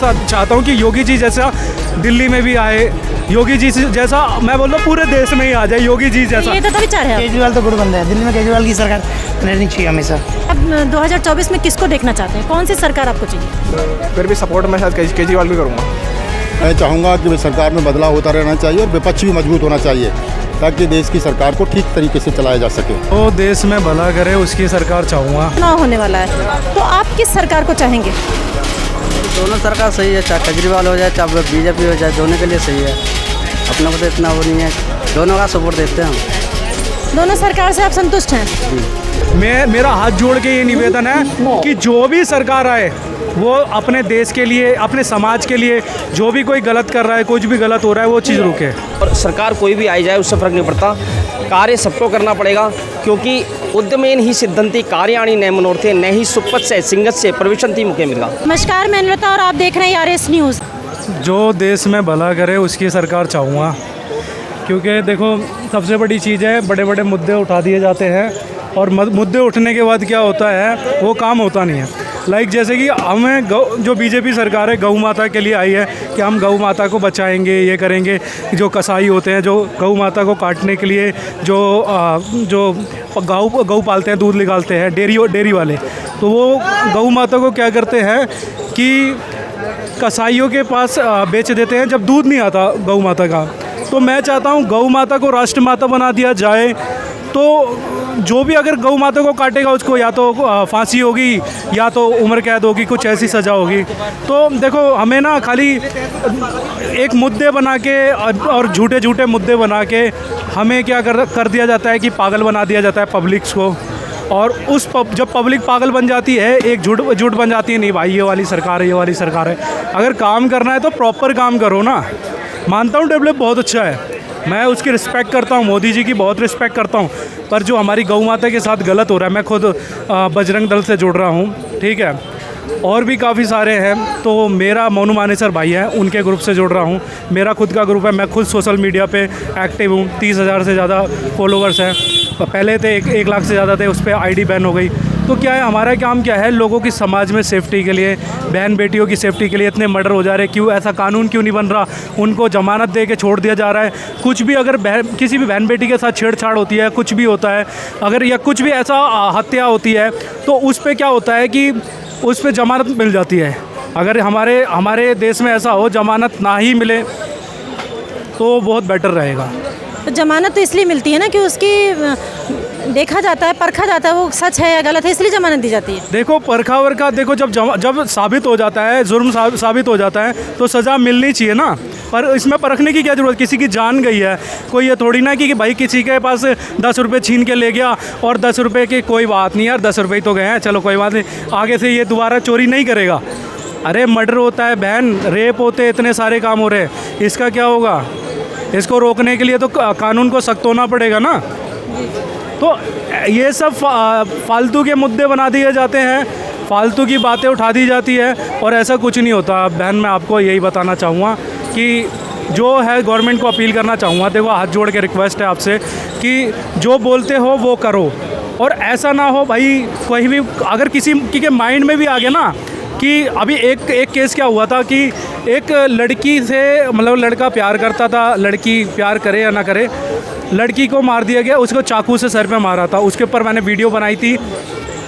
चाहता हूँ कि योगी जी जैसा दिल्ली में भी आए, योगी जी जैसा मैं बोल रहा हूँ पूरे देश में ही आ जाए योगी जी जैसा। ये तो विचार है। केजरीवाल तो गुड बंदा है, दिल्ली में केजरीवाल की सरकार रहनी चाहिए हमेशा। अब 2024 में किसको देखना चाहते हैं, कौन सी सरकार आपको चाहिए? फिर भी सपोर्ट मैं शायद केजरीवाल भी करूँगा। मैं चाहूँगा कि सरकार में बदलाव होता रहना चाहिए और विपक्ष भी मजबूत होना चाहिए ताकि देश की सरकार को ठीक तरीके से चलाया जा सके। वो देश में भला करे उसकी सरकार चाहूँगा। चुनाव होने वाला है तो आप किस सरकार को चाहेंगे? दोनों सरकार सही है, चाहे केजरीवाल हो जाए चाहे बीजेपी हो जाए, दोनों के लिए सही है। अपना को तो इतना वो नहीं है, दोनों का सपोर्ट देते हैं हम। दोनों सरकार से आप संतुष्ट हैं? मेरा हाथ जोड़ के ये निवेदन है कि जो भी सरकार आए वो अपने देश के लिए, अपने समाज के लिए, जो भी कोई गलत कर रहा है, कुछ भी गलत हो रहा है वो चीज़ रुके। और सरकार कोई भी आई जाए उससे फ़र्क नहीं पड़ता, कार्य सबको करना पड़ेगा क्योंकि उद्यमेन ही सिद्धंति कार्याणि न मनोरथे न ही सुपस्य सिंगस्य प्रविशन्ति मुखे मृगा। नमस्कार, मैं अनुराधा और आप देख रहे हैं आरएस न्यूज़। जो देश में भला करे उसकी सरकार चाहूँगा, क्योंकि देखो सबसे बड़ी चीज़ है बड़े बड़े मुद्दे उठा दिए जाते हैं और मुद्दे उठने के बाद क्या होता है वो काम होता नहीं है। लाइक जैसे कि हमें जो बीजेपी सरकार है गौ माता के लिए आई है कि हम गौ माता को बचाएंगे, ये करेंगे। जो कसाई होते हैं जो गौ माता को काटने के लिए जो गौ पालते हैं, दूध निकालते हैं, डेयरी वाले, तो वो गौ माता को क्या करते हैं कि कसाईयों के पास बेच देते हैं जब दूध नहीं आता गौ माता का। तो मैं चाहता हूँ गौ माता को राष्ट्र माता बना दिया जाए, तो जो भी अगर गौ माता को काटेगा उसको या तो फांसी होगी या तो उम्र कैद होगी, कुछ ऐसी सज़ा होगी। तो देखो हमें ना खाली एक मुद्दे बना के और झूठे झूठे मुद्दे बना के हमें क्या कर दिया जाता है कि पागल बना दिया जाता है पब्लिक्स को। और जब पब्लिक पागल बन जाती है, एक झूठ बन जाती है, नहीं भाई ये वाली सरकार है, ये वाली सरकार है। अगर काम करना है तो प्रॉपर काम करो ना। मानता हूँ डेवलप बहुत अच्छा है, मैं उसकी रिस्पेक्ट करता हूँ, मोदी जी की बहुत रिस्पेक्ट करता हूँ, पर जो हमारी गौ माता के साथ गलत हो रहा है, मैं खुद बजरंग दल से जुड़ रहा हूँ, ठीक है, और भी काफ़ी सारे हैं। तो मेरा मोनू मानेसर भाई है, उनके ग्रुप से जुड़ रहा हूँ। मेरा खुद का ग्रुप है, मैं खुद सोशल मीडिया पे एक्टिव हूँ, 30,000 से ज़्यादा फॉलोवर्स हैं। पहले थे 1 लाख से ज़्यादा थे, उस पर आईडी बैन हो गई। तो क्या है, हमारा काम क्या है, लोगों की समाज में सेफ्टी के लिए, बहन बेटियों की सेफ्टी के लिए इतने मर्डर हो जा रहे हैं, क्यों ऐसा कानून क्यों नहीं बन रहा? उनको ज़मानत दे के छोड़ दिया जा रहा है। कुछ भी अगर किसी भी बहन बेटी के साथ छेड़छाड़ होती है, कुछ भी होता है अगर, या कुछ भी ऐसा हत्या होती है, तो उस पर क्या होता है कि उस पर ज़मानत मिल जाती है। अगर हमारे देश में ऐसा हो जमानत ना ही मिले तो बहुत बेटर रहेगा। तो जमानत तो इसलिए मिलती है ना कि उसकी देखा जाता है, परखा जाता है वो सच है या गलत है, इसलिए जमानत दी जाती है। देखो परखा वरखा, देखो जब साबित हो जाता है, जुर्म साबित हो जाता है तो सज़ा मिलनी चाहिए ना। पर इसमें परखने की क्या ज़रूरत, किसी की जान गई है, कोई ये थोड़ी ना कि भाई किसी के पास 10 रुपये छीन के ले गया और 10 रुपये की कोई बात नहीं यार, 10 रुपये तो गए हैं, चलो कोई बात नहीं, आगे से ये दोबारा चोरी नहीं करेगा। अरे मर्डर होता है बहन, रेप होते हैं, इतने सारे काम हो रहे हैं, इसका क्या होगा? इसको रोकने के लिए तो कानून को सख्त होना पड़ेगा ना। तो ये सब फालतू के मुद्दे बना दिए जाते हैं, फालतू की बातें उठा दी जाती है और ऐसा कुछ नहीं होता। बहन मैं आपको यही बताना चाहूँगा कि जो है गवर्नमेंट को अपील करना चाहूँगा, देखो हाथ जोड़ के रिक्वेस्ट है आपसे कि जो बोलते हो वो करो। और ऐसा ना हो भाई, कोई भी अगर किसी के माइंड में भी आ गया ना कि अभी एक केस क्या हुआ था कि एक लड़की से, मतलब लड़का प्यार करता था, लड़की प्यार करे या ना करे, लड़की को मार दिया गया, उसको चाकू से सर पे मारा था। उसके ऊपर मैंने वीडियो बनाई थी,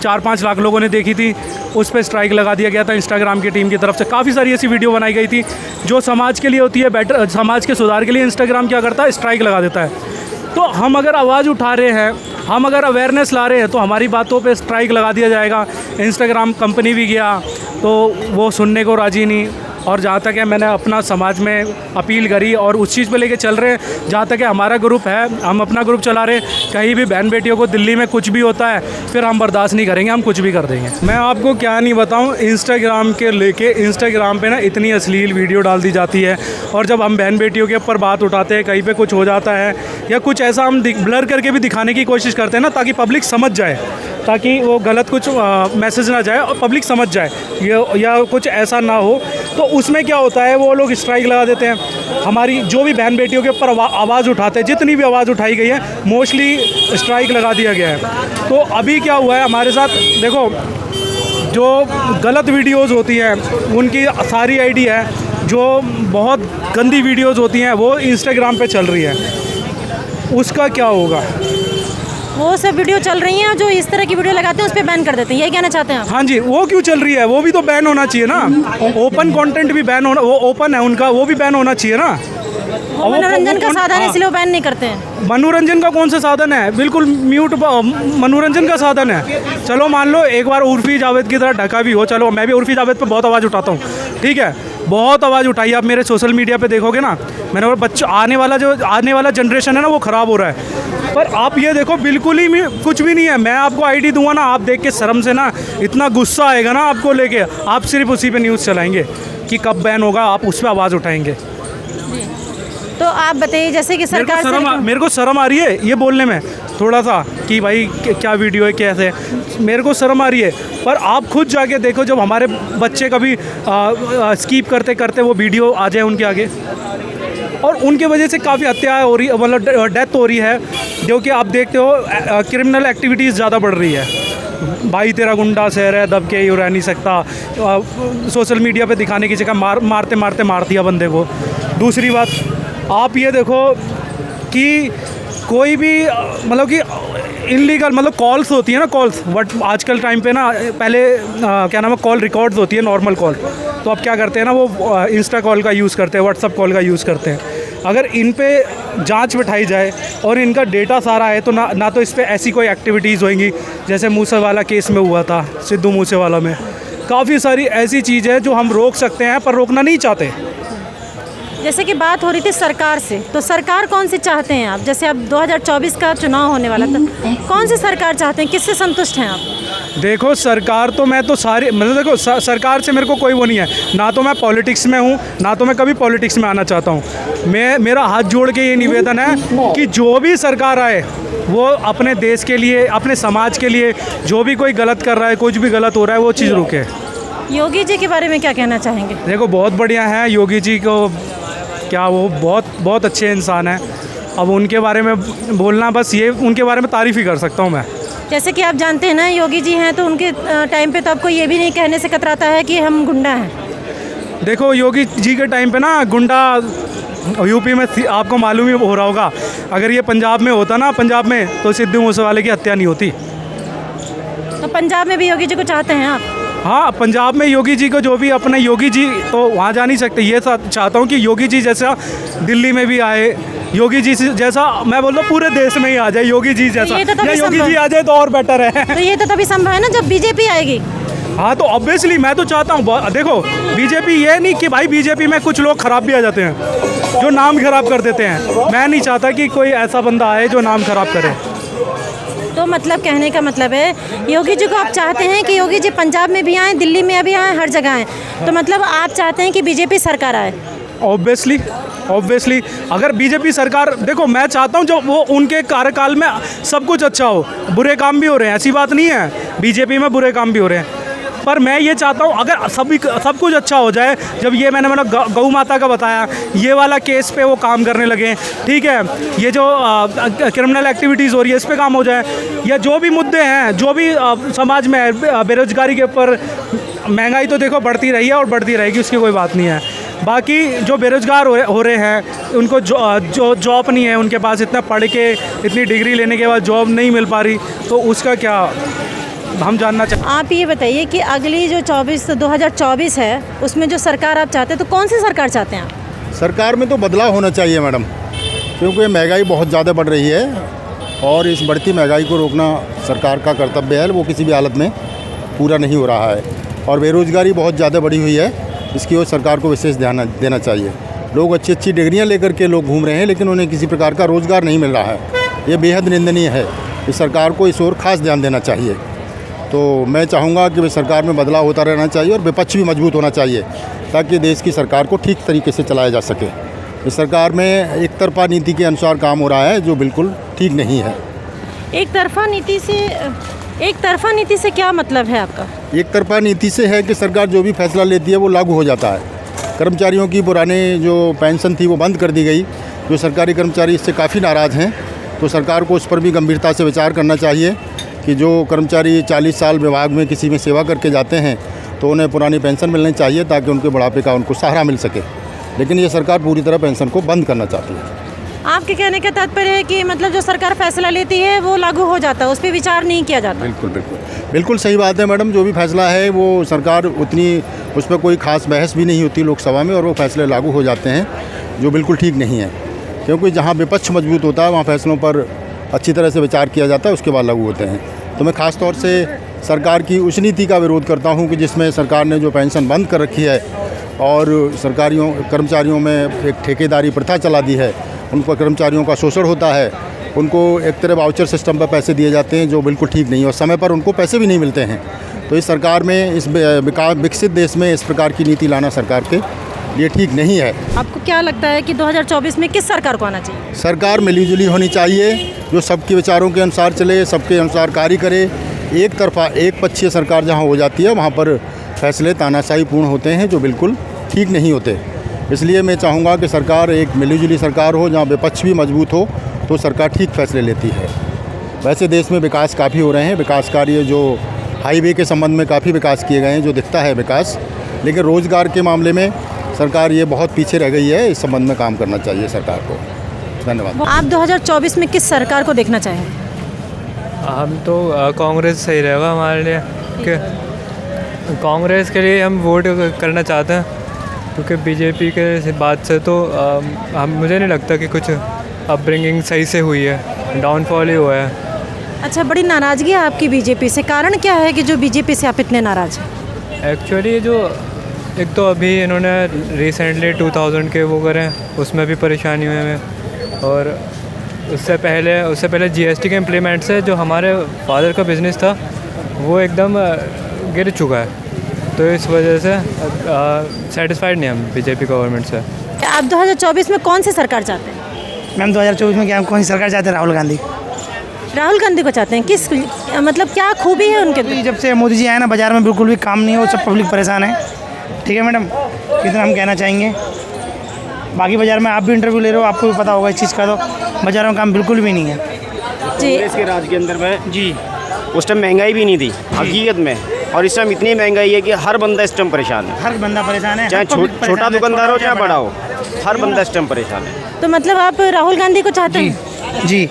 4-5 लाख लोगों ने देखी थी, उस पर स्ट्राइक लगा दिया गया था इंस्टाग्राम की टीम की तरफ से। काफ़ी सारी ऐसी वीडियो बनाई गई थी जो समाज के लिए होती है बेटर, समाज के सुधार के लिए इंस्टाग्राम क्या करता है, स्ट्राइक लगा देता है। तो हम अगर आवाज़ उठा रहे हैं, हम अगर अवेयरनेस ला रहे हैं, तो हमारी बातों पे स्ट्राइक लगा दिया जाएगा। इंस्टाग्राम कंपनी भी गया तो वो सुनने को राजी नहीं। और जहाँ तक है मैंने अपना समाज में अपील करी और उस चीज़ पे लेके चल रहे हैं। जहाँ तक है हमारा ग्रुप है, हम अपना ग्रुप चला रहे, कहीं भी बहन बेटियों को दिल्ली में कुछ भी होता है फिर हम बर्दाश्त नहीं करेंगे, हम कुछ भी कर देंगे। मैं आपको क्या नहीं बताऊँ, इंस्टाग्राम के लेके इंस्टाग्राम पे ना इतनी अश्लील वीडियो डाल दी जाती है और जब हम बहन बेटियों के ऊपर बात उठाते हैं, कहीं पर कुछ हो जाता है या कुछ ऐसा हम ब्लर करके भी दिखाने की कोशिश करते हैं ना, ताकि पब्लिक समझ जाए, ताकि वो गलत कुछ मैसेज ना जाए और पब्लिक समझ जाए या कुछ ऐसा ना हो, तो उसमें क्या होता है वो लोग स्ट्राइक लगा देते हैं। हमारी जो भी बहन बेटियों के ऊपर आवाज़ उठाते हैं, जितनी भी आवाज़ उठाई गई है मोस्टली स्ट्राइक लगा दिया गया है। तो अभी क्या हुआ है हमारे साथ, देखो जो गलत वीडियोस होती हैं उनकी सारी आईडी है, जो बहुत गंदी वीडियोस होती हैं वो इंस्टाग्राम पे चल रही है, उसका क्या होगा? वो सब वीडियो चल रही हैं, जो इस तरह की वीडियो लगाते हैं उस पर बैन कर देते हैं, यही कहना चाहते हैं आप? हाँ जी, वो क्यों चल रही है? वो भी तो बैन होना चाहिए ना। ओपन कंटेंट भी बैन होना, वो ओपन है उनका, वो भी बैन होना चाहिए ना। वो मनोरंजन का साधन है, इसलिए वो बैन नहीं करते हैं। मनोरंजन का कौन सा साधन है? बिल्कुल म्यूट मनोरंजन का साधन है। चलो मान लो एक बार उर्फी जावेद की तरह ढका भी हो, चलो मैं भी उर्फी जावेद पे बहुत आवाज़ उठाता हूँ, ठीक है, बहुत आवाज़ उठाई। आप मेरे सोशल मीडिया पे देखोगे ना, मैंने बोला बच्चों आने वाला जनरेशन है ना वो ख़राब हो रहा है। पर आप ये देखो बिल्कुल ही कुछ भी नहीं है। मैं आपको आईडी दूंगा ना, आप देख के शर्म से ना इतना गुस्सा आएगा ना आपको लेके, आप सिर्फ उसी पे न्यूज़ चलाएंगे कि कब बैन होगा, आप उस पर आवाज़ उठाएंगे। तो आप बताइए, जैसे कि सरकार मेरे को शर्म आ रही है ये बोलने में थोड़ा सा कि भाई क्या वीडियो है, कैसे, मेरे को शर्म आ रही है। पर आप खुद जाके देखो, जब हमारे बच्चे कभी स्कीप करते करते वो वीडियो आ जाए उनके आगे, और उनके वजह से काफ़ी हत्या हो रही, मतलब डेथ हो रही है, जो कि आप देखते हो क्रिमिनल एक्टिविटीज़ ज़्यादा बढ़ रही है। भाई तेरा गुंडा शहर है, दब के यूँ रह नहीं सकता, सोशल मीडिया पे दिखाने की जगह मारते मारते मार दिया बंदे को। दूसरी बात आप ये देखो कि कोई भी मतलब कि इनलीगल मतलब कॉल्स होती है ना, कॉल्स, बट आजकल टाइम पे ना, पहले क्या नाम है, कॉल रिकॉर्ड्स होती है नॉर्मल कॉल, तो अब क्या करते हैं ना, वो इंस्टा कॉल का यूज़ करते हैं, व्हाट्सअप कॉल का यूज़ करते हैं। अगर इन पे जांच बिठाई जाए और इनका डेटा सारा है, तो ना तो इस पर ऐसी कोई एक्टिविटीज़ होंगी जैसे मूसेवाला केस में हुआ था, सिद्धू मूसेवाला में। काफ़ी सारी ऐसी चीज़ है जो हम रोक सकते हैं पर रोकना नहीं चाहते। जैसे कि बात हो रही थी सरकार से, तो सरकार कौन सी चाहते हैं आप? जैसे अब 2024 का चुनाव होने वाला था, कौन सी सरकार चाहते हैं, किससे संतुष्ट हैं आप? देखो सरकार तो मैं तो सारी मतलब देखो सरकार से मेरे को कोई वो नहीं है, ना तो मैं पॉलिटिक्स में हूँ, ना तो मैं कभी पॉलिटिक्स में आना चाहता हूँ। मेरा हाथ जोड़ के ये निवेदन है कि जो भी सरकार आए वो अपने देश के लिए, अपने समाज के लिए, जो भी कोई गलत कर रहा है, कुछ भी गलत हो रहा है, वो चीज़ रुके। योगी जी के बारे में क्या कहना चाहेंगे? देखो बहुत बढ़िया है योगी जी को, क्या वो बहुत अच्छे इंसान हैं। अब उनके बारे में बोलना, बस ये उनके बारे में तारीफ़ ही कर सकता हूँ मैं। जैसे कि आप जानते हैं ना, योगी जी हैं तो उनके टाइम पे तो आपको ये भी नहीं कहने से कतराता है कि हम गुंडा हैं। देखो योगी जी के टाइम पे ना गुंडा यूपी में आपको मालूम ही हो रहा होगा, अगर ये पंजाब में होता ना, पंजाब में, तो सिद्धू मूसेवाले की हत्या नहीं होती। तो पंजाब में भी योगी जी को चाहते हैं आप? हाँ, पंजाब में योगी जी को, जो भी अपने योगी जी तो वहाँ जा नहीं सकते। ये चाहता हूँ कि योगी जी जैसा दिल्ली में भी आए, योगी जी जैसा मैं बोल रहा हूँ पूरे देश में ही आ जाए योगी जी जैसा, या योगी जी आ जाए तो और बेटर है। तो ये तो तभी संभव है ना जब बीजेपी आएगी। हाँ तो ऑब्वियसली मैं तो चाहता हूँ, देखो बीजेपी, ये नहीं कि भाई बीजेपी में कुछ लोग ख़राब भी आ जाते हैं जो नाम ख़राब कर देते हैं। मैं नहीं चाहता कि कोई ऐसा बंदा आए जो नाम ख़राब करे। तो मतलब कहने का मतलब है योगी जी को आप चाहते हैं कि योगी जी पंजाब में भी आएँ, दिल्ली में भी आएँ, हर जगह आएँ, तो मतलब आप चाहते हैं कि बीजेपी सरकार आए? ऑब्वियसली अगर बीजेपी सरकार, देखो मैं चाहता हूँ जो वो उनके कार्यकाल में सब कुछ अच्छा हो, बुरे काम भी हो रहे हैं, ऐसी बात नहीं है, बीजेपी में बुरे काम भी हो रहे हैं, पर मैं ये चाहता हूँ अगर सब कुछ अच्छा हो जाए। जब ये मैंने गौ माता का बताया, ये वाला केस पे वो काम करने लगे, ठीक है, ये जो क्रिमिनल एक्टिविटीज़ हो रही है इस पे काम हो जाए, या जो भी मुद्दे हैं, जो भी समाज में है, बेरोजगारी के ऊपर, महंगाई तो देखो बढ़ती रही है और बढ़ती रहेगी, उसकी कोई बात नहीं है। बाकी जो बेरोजगार हो रहे हैं, उनको जो जॉब नहीं है उनके पास, इतना पढ़ के इतनी डिग्री लेने के बाद जॉब नहीं मिल पा रही, तो उसका क्या हम जानना चाहते हैं। आप ये बताइए कि अगली जो 2024 है उसमें जो सरकार आप चाहते हैं, तो कौन सी सरकार चाहते हैं आप? सरकार में तो बदलाव होना चाहिए मैडम, क्योंकि महंगाई बहुत ज़्यादा बढ़ रही है और इस बढ़ती महंगाई को रोकना सरकार का कर्तव्य है, वो किसी भी हालत में पूरा नहीं हो रहा है। और बेरोज़गारी बहुत ज़्यादा बढ़ी हुई है, इसकी ओर सरकार को विशेष ध्यान देना चाहिए। लोग अच्छी डिग्रियां लेकर के लोग घूम रहे हैं, लेकिन उन्हें किसी प्रकार का रोज़गार नहीं मिल रहा है। ये बेहद निंदनीय है, इस सरकार को इस ओर खास ध्यान देना चाहिए। तो मैं चाहूँगा कि सरकार में बदलाव होता रहना चाहिए और विपक्ष भी मजबूत होना चाहिए, ताकि देश की सरकार को ठीक तरीके से चलाया जा सके। इस सरकार में एक तरफा नीति के अनुसार काम हो रहा है, जो बिल्कुल ठीक नहीं है। एक तरफा नीति से क्या मतलब है आपका? एक तरफा नीति से है कि सरकार जो भी फैसला लेती है वो लागू हो जाता है। कर्मचारियों की पुराने जो पेंशन थी वो बंद कर दी गई, जो सरकारी कर्मचारी इससे काफ़ी नाराज़ हैं, तो सरकार को उस पर भी गंभीरता से विचार करना चाहिए कि जो कर्मचारी 40 साल विभाग में किसी में सेवा करके जाते हैं तो उन्हें पुरानी पेंशन मिलनी चाहिए ताकि उनके बुढ़ापे का उनको सहारा मिल सके, लेकिन ये सरकार पूरी तरह पेंशन को बंद करना चाहती है। आपके कहने का तात्पर्य है कि मतलब जो सरकार फैसला लेती है वो लागू हो जाता है, उस पर विचार नहीं किया जाता? बिल्कुल सही बात है मैडम। जो भी फैसला है वो सरकार उतनी उस पर कोई खास बहस भी नहीं होती लोकसभा में और वो फैसले लागू हो जाते हैं, जो बिल्कुल ठीक नहीं है, क्योंकि जहाँ विपक्ष मजबूत होता है वहाँ फैसलों पर अच्छी तरह से विचार किया जाता है, उसके बाद लागू होते हैं। तो मैं ख़ास तौर से सरकार की उस नीति का विरोध करता हूँ कि जिसमें सरकार ने जो पेंशन बंद कर रखी है और कर्मचारियों में एक ठेकेदारी प्रथा चला दी है, उन पर कर्मचारियों का शोषण होता है, उनको एक तरह वाउचर सिस्टम पर पैसे दिए जाते हैं जो बिल्कुल ठीक नहीं है और समय पर उनको पैसे भी नहीं मिलते हैं। तो इस सरकार में, इस विकसित देश में इस प्रकार की नीति लाना सरकार के लिए ठीक नहीं है। आपको क्या लगता है कि 2024 में किस सरकार को आना चाहिए? सरकार मिलीजुली होनी चाहिए, जो सबके विचारों के अनुसार चले, सबके अनुसार कार्य करे। एक तरफा एक पक्षीय सरकार जहाँ हो जाती है वहाँ पर फैसले तानाशाही पूर्ण होते हैं जो बिल्कुल ठीक नहीं होते। इसलिए मैं चाहूँगा कि सरकार एक मिलीजुली सरकार हो, जहाँ विपक्ष भी मजबूत हो, तो सरकार ठीक फैसले लेती है। वैसे देश में विकास काफ़ी हो रहे हैं, विकास कार्य जो हाईवे के संबंध में काफ़ी विकास किए गए हैं, जो दिखता है विकास, लेकिन रोज़गार के मामले में सरकार ये बहुत पीछे रह गई है। इस संबंध में काम करना चाहिए सरकार को। धन्यवाद। आप 2024 में किस सरकार को देखना चाहेंगे? हम तो कांग्रेस सही रहेगा हमारे लिए, कि कांग्रेस के लिए हम वोट करना चाहते हैं, क्योंकि बीजेपी के बात से तो मुझे नहीं लगता कि कुछ अपब्रिंगिंग सही से हुई है, डाउनफॉल ही हुआ है। अच्छा, बड़ी नाराज़गी है आपकी बीजेपी से, कारण क्या है कि जो बीजेपी से आप इतने नाराज़ हैं? एक्चुअली जो एक तो अभी इन्होंने रिसेंटली 2000 के वो करें, उसमें भी परेशानी हुई हमें, और उससे पहले जीएसटी के इम्प्लीमेंट से जो हमारे फादर का बिज़नेस था वो एकदम गिर चुका है। तो इस वजह से सेटिस्फाइड नहीं हम बीजेपी गवर्नमेंट से। आप 2024 में कौन सी सरकार चाहते हैं? मैम 2024 में क्या कौन सी सरकार चाहते हैं? राहुल गांधी। राहुल गांधी को चाहते हैं? किस मतलब क्या खूबी है उनके अंदर? जब से मोदी जी आए ना, बाज़ार में बिल्कुल भी काम नहीं है, वो सब पब्लिक परेशान है। ठीक है मैडम, इतना हम कहना चाहेंगे। बाकी बाज़ार में आप भी इंटरव्यू ले रहे हो, आपको भी पता होगा इस चीज़ का, तो बाज़ारों में काम बिल्कुल भी नहीं है जी। इसके राज के अंदर में जी उस टाइम महंगाई भी नहीं थी हकीकत में, और इस टाइम इतनी महंगाई है कि हर बंदा इस टाइम परेशान है। हर बंदा परेशान है, चाहे छोटा दुकानदार हो चाहे बड़ा हो, हर बंदा इस टाइम परेशान है। तो मतलब आप राहुल गांधी को चाहते हैं? जी।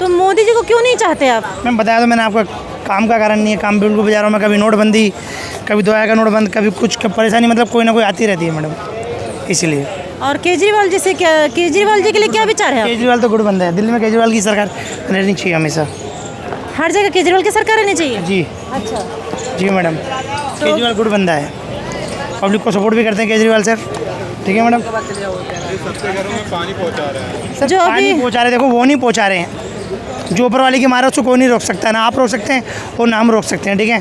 तो मोदी जी को क्यों नहीं चाहते आप? मैम बताया तो मैंने आपको, काम का कारण नहीं है। काम बिल्कुल बाज़ारों में कभी नोटबंदी, कभी दवाई का नोटबंद, कभी कुछ परेशानी, मतलब कोई ना कोई आती रहती है मैडम, इसलिए। और केजरीवाल जी से क्या, केजरीवाल जी के लिए क्या विचार है? केजरीवाल तो गुड बंदा है, दिल्ली में केजरीवाल की सरकार रहनी चाहिए हमेशा, हर जगह केजरीवाल की सरकार रहनी चाहिए? जी। अच्छा जी मैडम, केजरीवाल गुड बंदा है, पब्लिक को सपोर्ट भी करते हैं केजरीवाल सर। ठीक है मैडम। सबके घरों में पानी पहुँचा रहे हैं, जो पानी अभी पहुँचा रहे, देखो वो नहीं पहुँचा रहे हैं, जो ऊपर वाले की मारा उसको कोई नहीं रोक सकता है, ना आप रोक सकते हैं और ना हम रोक सकते हैं। ठीक है,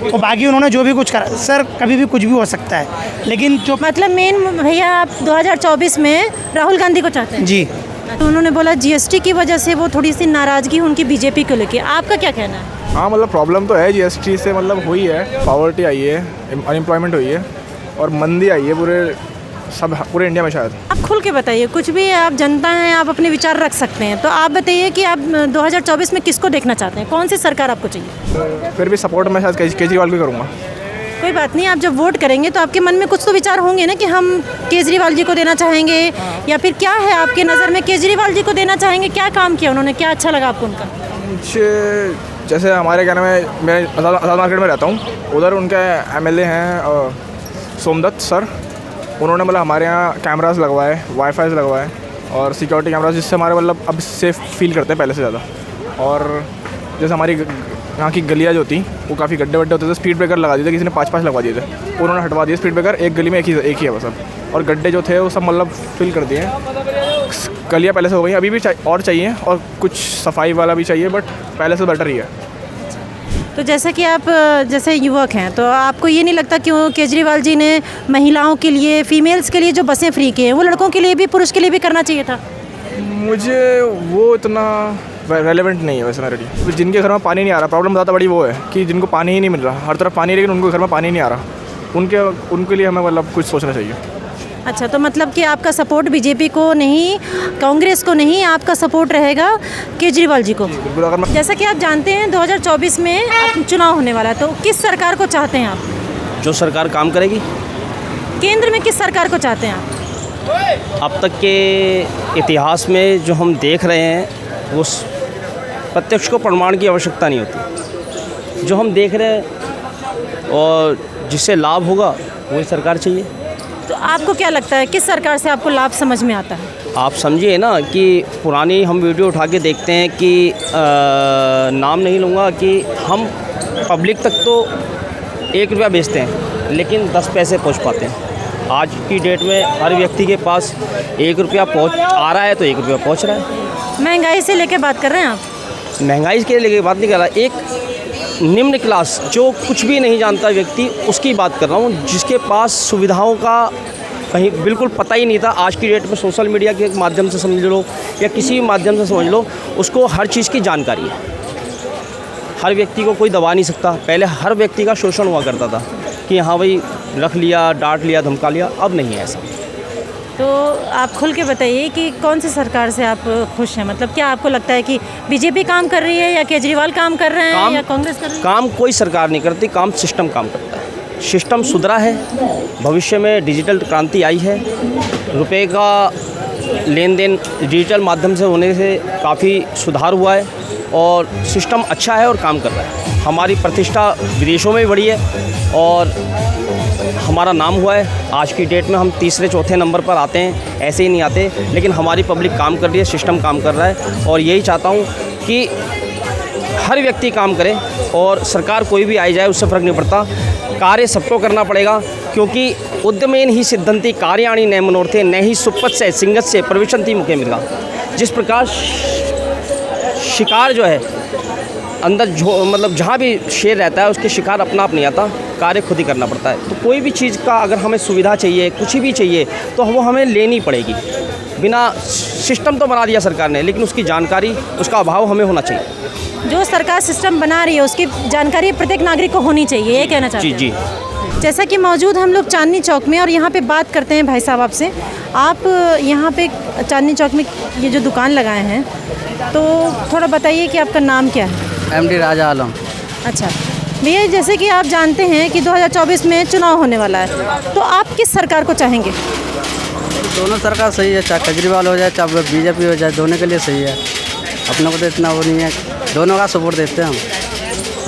और बाकी उन्होंने जो भी कुछ करा सर, कभी भी कुछ भी हो सकता है, लेकिन जो मतलब मेन भैया आप 2024 में राहुल गांधी को चाहते हैं? जी। तो उन्होंने बोला जीएसटी की वजह से वो थोड़ी सी नाराज़गी उनकी बीजेपी को लेके, आपका क्या कहना है? हाँ मतलब प्रॉब्लम तो है, जीएसटी से मतलब हुई है, पॉवर्टी आई है, अनएम्प्लॉयमेंट हुई है और मंदी आई है पूरे इंडिया में शायद। आप खुल के बताइए, कुछ भी, आप जनता हैं, आप अपने विचार रख सकते हैं, तो आप बताइए कि आप 2024 में किसको देखना चाहते हैं, कौन सी सरकार आपको चाहिए? फिर भी सपोर्ट मैं शायद केजरीवाल को करूँगा। कोई बात नहीं, आप जब वोट करेंगे तो आपके मन में कुछ तो विचार होंगे ना कि हम केजरीवाल जी को देना चाहेंगे, या फिर क्या है आपके नज़र में केजरीवाल जी को देना चाहेंगे? क्या काम किया उन्होंने, क्या अच्छा लगा आपको उनका? जैसे हमारे क्या नाम है, मैं आज़ाद मार्केट में रहता हूँ, उधर उनके एमएलए हैं सोमदत्त सर, उन्होंने मतलब हमारे यहाँ कैमरास लगवाए, वाईफाई लगवाए और सिक्योरिटी कैमरास, जिससे हमारे मतलब अब सेफ़ फील करते हैं पहले से ज़्यादा। और जैसे हमारी यहाँ की गलियाँ जो थी वो काफ़ी गड्ढे वड्ढे होते थे, स्पीड ब्रेकर लगा दिए थे, किसी ने 5-5 लगवा दिए थे, उन्होंने हटवा दिए स्पीड ब्रेकर, एक गली में एक ही है बस अब, और गड्ढे जो थे वो सब मतलब फिल कर दिए हैं। गलियाँ पहले से हो गई, अभी भी और चाहिए, और कुछ सफाई वाला भी चाहिए, बट पहले से बेटर ही है। तो जैसे कि आप जैसे युवक हैं, तो आपको ये नहीं लगता क्यों केजरीवाल जी ने महिलाओं के लिए, फीमेल्स के लिए जो बसें फ्री की हैं, वो लड़कों के लिए भी, पुरुष के लिए भी करना चाहिए था? मुझे वो इतना रेलेवेंट नहीं है वैसे मेरे लिए। जिनके घर में पानी नहीं आ रहा, प्रॉब्लम ज़्यादा बड़ी वो है कि जिनको पानी ही नहीं मिल रहा, हर तरफ पानी, लेकिन उनको घर में पानी नहीं आ रहा, उनके लिए हमें मतलब कुछ सोचना चाहिए। अच्छा, तो मतलब कि आपका सपोर्ट बीजेपी को नहीं, कांग्रेस को नहीं, आपका सपोर्ट रहेगा केजरीवाल जी को। बिल्कुल। अगर मैं जैसा कि आप जानते हैं 2024 में अब चुनाव होने वाला है, तो किस सरकार को चाहते हैं आप? जो सरकार काम करेगी। केंद्र में किस सरकार को चाहते हैं आप? अब तक के इतिहास में जो हम देख रहे हैं वो प्रत्यक्ष को प्रमाण की आवश्यकता नहीं होती। जो हम देख रहे हैं और जिससे लाभ होगा वही सरकार चाहिए। तो आपको क्या लगता है किस सरकार से आपको लाभ समझ में आता है? आप समझिए ना कि पुरानी हम वीडियो उठा के देखते हैं कि नाम नहीं लूँगा कि हम पब्लिक तक तो 1 रुपया बेचते हैं लेकिन 10 पैसे पहुँच पाते हैं। आज की डेट में हर व्यक्ति के पास 1 रुपया पहुँच आ रहा है तो 1 रुपया पहुँच रहा है। महंगाई से लेके बात कर रहे हैं आप? महंगाई के लेके बात नहीं कर रहा, एक निम्न क्लास जो कुछ भी नहीं जानता व्यक्ति उसकी बात कर रहा हूँ, जिसके पास सुविधाओं का कहीं बिल्कुल पता ही नहीं था। आज की डेट में सोशल मीडिया के माध्यम से समझ लो या किसी भी माध्यम से समझ लो, उसको हर चीज़ की जानकारी है। हर व्यक्ति को कोई दबा नहीं सकता। पहले हर व्यक्ति का शोषण हुआ करता था कि हाँ भाई रख लिया, डांट लिया, धमका लिया, अब नहीं है ऐसा। तो आप खुल के बताइए कि कौन सी सरकार से आप खुश हैं? मतलब क्या आपको लगता है कि बीजेपी काम कर रही है या केजरीवाल काम कर रहे हैं या कांग्रेस कर रही है? काम कोई सरकार नहीं करती, काम सिस्टम काम करता है। सिस्टम सुधरा है, भविष्य में डिजिटल क्रांति आई है, रुपए का लेन देन डिजिटल माध्यम से होने से काफ़ी सुधार हुआ है और सिस्टम अच्छा है और काम कर रहा है। हमारी प्रतिष्ठा विदेशों में भी बढ़ी है और हमारा नाम हुआ है। आज की डेट में हम 3-4 नंबर पर आते हैं, ऐसे ही नहीं आते, लेकिन हमारी पब्लिक काम कर रही है, सिस्टम काम कर रहा है। और यही चाहता हूँ कि हर व्यक्ति काम करे और सरकार कोई भी आई जाए उससे फ़र्क नहीं पड़ता, कार्य सबको करना पड़ेगा, क्योंकि उद्यमेन ही सिद्धंति कार्याणि न मनोरथे न ही सुपत्स्य सिंहस्य प्रविशन्ति मुखे मृगा। जिस प्रकार शिकार जो है अंदर मतलब जहाँ भी शेर रहता है उसके शिकार अपना आप नहीं आता, कार्य खुद ही करना पड़ता है। तो कोई भी चीज़ का अगर हमें सुविधा चाहिए, कुछ भी चाहिए, तो वो हमें लेनी पड़ेगी। बिना सिस्टम तो बना दिया सरकार ने, लेकिन उसकी जानकारी, उसका अभाव हमें होना चाहिए। जो सरकार सिस्टम बना रही है उसकी जानकारी प्रत्येक नागरिक को होनी चाहिए, ये कहना चाहते हैं? जी जी। जैसा कि मौजूद हम लोग चांदनी चौक में और यहाँ पे बात करते हैं भाई साहब आपसे। आप यहाँ पे चांदनी चौक में ये जो दुकान लगाए हैं, तो थोड़ा बताइए कि आपका नाम क्या है? MD राजा आलम। अच्छा भैया, जैसे कि आप जानते हैं कि 2024 में चुनाव होने वाला है, तो आप किस सरकार को चाहेंगे? दोनों सरकार सही है, चाहे केजरीवाल हो जाए चाहे बीजेपी हो जाए, दोनों के लिए सही है। अपने को तो इतना वो नहीं है, दोनों का सपोर्ट देते हैं हम।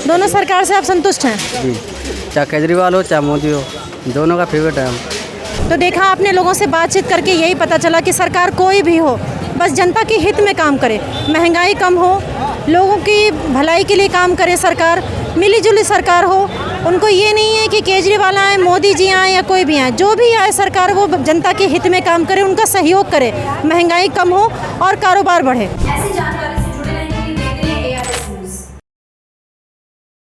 दोनों सरकार से आप संतुष्ट हैं? जी, चाहे केजरीवाल हो चाहे मोदी हो, दोनों का फेवरेट है हम। तो देखा आपने, लोगों से बातचीत करके यही पता चला कि सरकार कोई भी हो, बस जनता के हित में काम करे, महंगाई कम हो, लोगों की भलाई के लिए काम करे सरकार, मिलीजुली सरकार हो। उनको ये नहीं है कि केजरीवाल आए, मोदी जी आए या कोई भी आए, जो भी आए सरकार वो जनता के हित में काम करे, उनका सहयोग करे, महंगाई कम हो और कारोबार बढ़े। ऐसी जानकारी